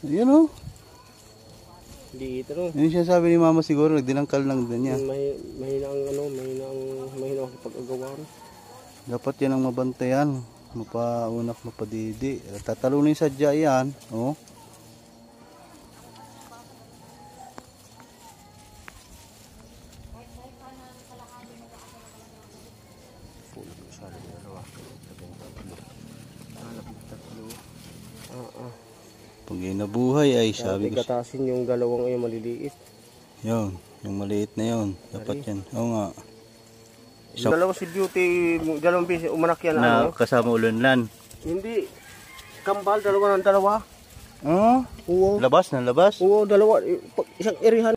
Yun o. Liit ano. Yun siya sabi ni mama siguro, nagdinangkal lang din niya. Mahina ang ano, mahina ang pag-agawan. Dapat yan ang mabantayan. Mapaunak, mapadidi. Tatalunin sadya yan. Oh. Pag nabuhay ay sabi ko. Gatasin yung dalawang yung maliliit. Yun, yung maliit na yun. Dapat yan. Oo nga. So, dalawa si Beauty, dalawang beses umanak yan. Na ano? kasama ulan-lan. Hindi. Kambal, dalawa ng dalawa. Oh? Oo. Labas na labas? Oo, dalawa. Isang irihan.